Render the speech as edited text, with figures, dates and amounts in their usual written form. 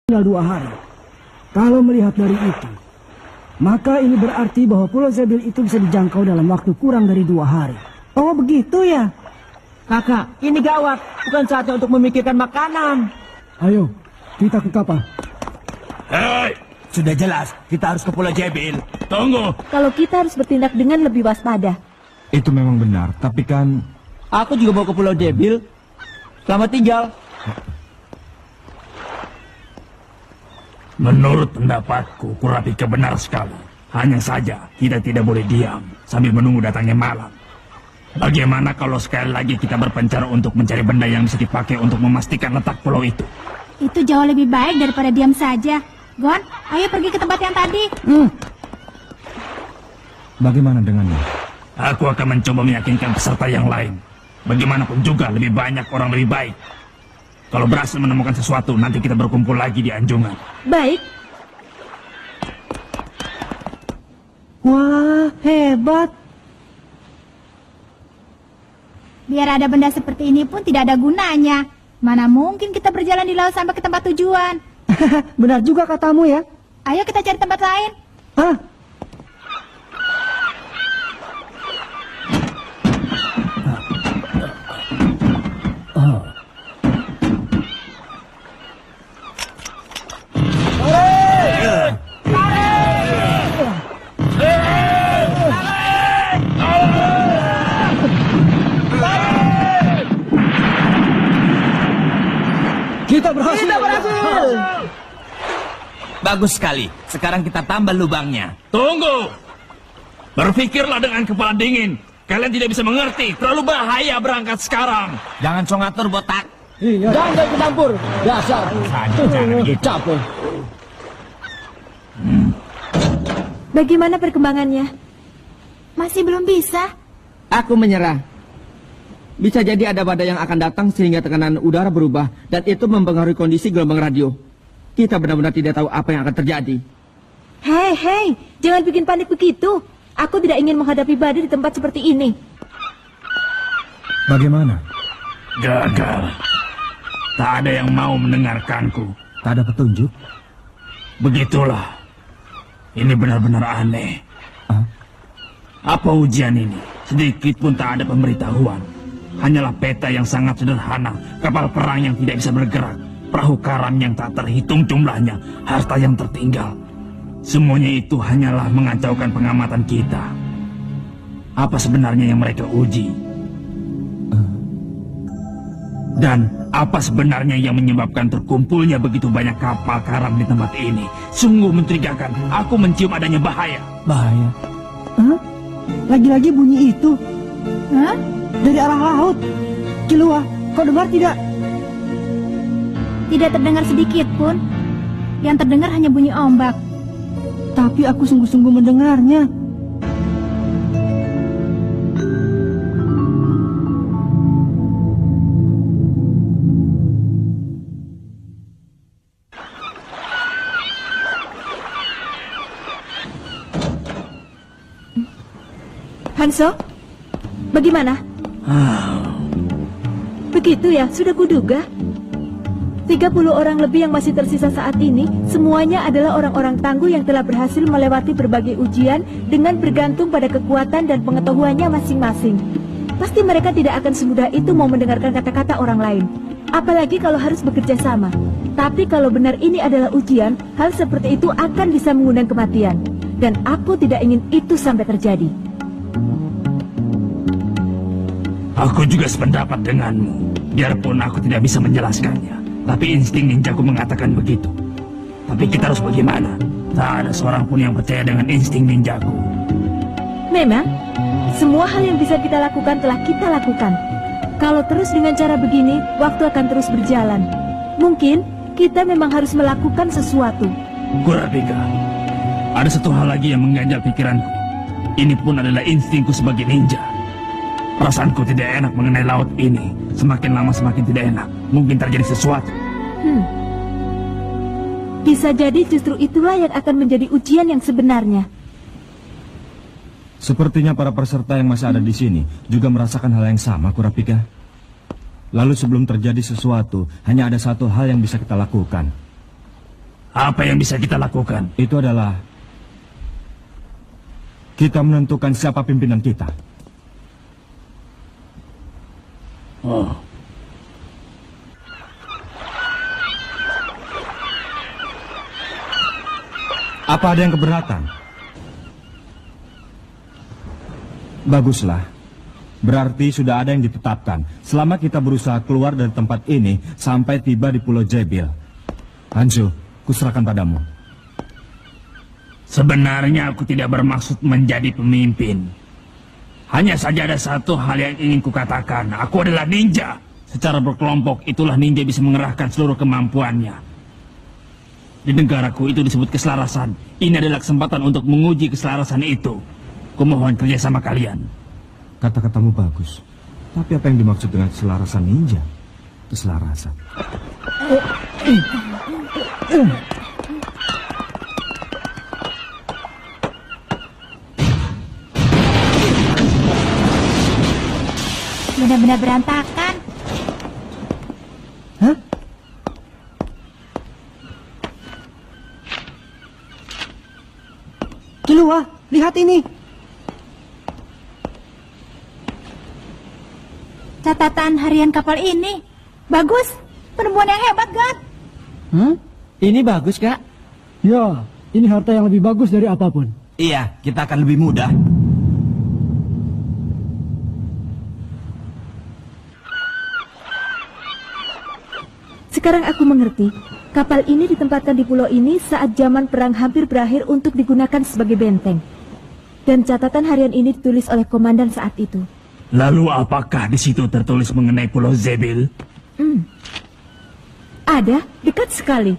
tinggal 2 hari. Kalau melihat dari itu, maka ini berarti bahwa Pulau Zebil itu bisa dijangkau dalam waktu kurang dari 2 hari. Oh begitu ya? Kakak, ini gawat. Bukan saatnya untuk memikirkan makanan. Ayo, kita ke kapal. Hei, sudah jelas kita harus ke Pulau Zebil. Tunggu. Kalau kita harus bertindak dengan lebih waspada. Itu memang benar, tapi kan... Aku juga mau ke Pulau Zebil. Selamat tinggal. Menurut pendapatku, Kurapika benar sekali. Hanya saja, kita tidak boleh diam sambil menunggu datangnya malam. Bagaimana kalau sekali lagi kita berpencar untuk mencari benda yang bisa dipakai untuk memastikan letak pulau itu? Itu jauh lebih baik daripada diam saja. Gon, ayo pergi ke tempat yang tadi. Bagaimana dengannya? Aku akan mencoba meyakinkan peserta yang lain. Bagaimanapun juga lebih banyak orang lebih baik. Kalau berhasil menemukan sesuatu, nanti kita berkumpul lagi di Anjungan. Baik. Wah, hebat. Biar ada benda seperti ini pun tidak ada gunanya. Mana mungkin kita berjalan di laut sampai ke tempat tujuan. Benar juga katamu ya. Ayo kita cari tempat lain. Hah? Kita berhasil. Bagus sekali. Sekarang kita tambah lubangnya. Tunggu! Berpikirlah dengan kepala dingin. Kalian tidak bisa mengerti. Terlalu bahaya berangkat sekarang. Jangan so ngatur botak. Iya. Jangan ikut campur. Dasar. Capek. Bagaimana perkembangannya? Masih belum bisa. Aku menyerah. Bisa jadi ada badai yang akan datang sehingga tekanan udara berubah dan itu mempengaruhi kondisi gelombang radio. Kita benar-benar tidak tahu apa yang akan terjadi. Hei, jangan bikin panik begitu. Aku tidak ingin menghadapi badai di tempat seperti ini. Bagaimana? Gagal. Tak ada yang mau mendengarkanku. Tak ada petunjuk? Begitulah. Ini benar-benar aneh. Hah? Apa ujian ini? Sedikit pun tak ada pemberitahuan. Hanyalah peta yang sangat sederhana, kapal perang yang tidak bisa bergerak, perahu karam yang tak terhitung jumlahnya, harta yang tertinggal. Semuanya itu hanyalah mengacaukan pengamatan kita. Apa sebenarnya yang mereka uji? Dan apa sebenarnya yang menyebabkan terkumpulnya begitu banyak kapal karam di tempat ini? Sungguh mencurigakan. Aku mencium adanya bahaya. Bahaya. Hah? Lagi-lagi bunyi itu. Hah? Dari arah laut. Kilua, kau dengar tidak? Tidak terdengar sedikit pun. Yang terdengar hanya bunyi ombak. Tapi aku sungguh-sungguh mendengarnya. Hanso, bagaimana? Begitu ya, sudah kuduga. 30 orang lebih yang masih tersisa saat ini, semuanya adalah orang-orang tangguh yang telah berhasil melewati berbagai ujian dengan bergantung pada kekuatan dan pengetahuannya masing-masing. Pasti mereka tidak akan semudah itu mau mendengarkan kata-kata orang lain. Apalagi kalau harus bekerja sama. Tapi kalau benar ini adalah ujian, hal seperti itu akan bisa mengundang kematian. Dan aku tidak ingin itu sampai terjadi. Aku juga sependapat denganmu. Biarpun aku tidak bisa menjelaskannya, tapi insting ninjaku mengatakan begitu. Tapi kita harus bagaimana? Tak ada seorang pun yang percaya dengan insting ninjaku. Memang, semua hal yang bisa kita lakukan telah kita lakukan. Kalau terus dengan cara begini, waktu akan terus berjalan. Mungkin kita memang harus melakukan sesuatu. Kurapika, ada satu hal lagi yang mengganjal pikiranku. Ini pun adalah instingku sebagai ninja. Perasaanku tidak enak mengenai laut ini. Semakin lama semakin tidak enak. Mungkin terjadi sesuatu. Bisa jadi justru itulah yang akan menjadi ujian yang sebenarnya. Sepertinya para peserta yang masih ada di sini juga merasakan hal yang sama, Kurapika. Lalu sebelum terjadi sesuatu, hanya ada satu hal yang bisa kita lakukan. Apa yang bisa kita lakukan? Itu adalah kita menentukan siapa pimpinan kita. Oh. Apa ada yang keberatan? Baguslah. Berarti sudah ada yang ditetapkan. Selama kita berusaha keluar dari tempat ini sampai tiba di Pulau Jebil. Hansu, kuserahkan padamu. Sebenarnya aku tidak bermaksud menjadi pemimpin. Hanya saja ada satu hal yang ingin kukatakan. Aku adalah ninja. Secara berkelompok, itulah ninja bisa mengerahkan seluruh kemampuannya. Di negaraku itu disebut keselarasan. Ini adalah kesempatan untuk menguji keselarasan itu. Kumohon kerjasama kalian. Kata-katamu bagus. Tapi apa yang dimaksud dengan keselarasan ninja? Keselarasan. Benar-benar berantakan. Hah? Kilua, lihat ini. Catatan harian kapal ini. Bagus. Penemuan yang hebat, God. Ini bagus, Kak. Ya, ini harta yang lebih bagus dari apapun. Iya, kita akan lebih mudah. Sekarang aku mengerti. Kapal ini ditempatkan di pulau ini saat zaman perang hampir berakhir untuk digunakan sebagai benteng. Dan catatan harian ini ditulis oleh komandan saat itu. Lalu apakah di situ tertulis mengenai Pulau Zebil? Ada, dekat sekali.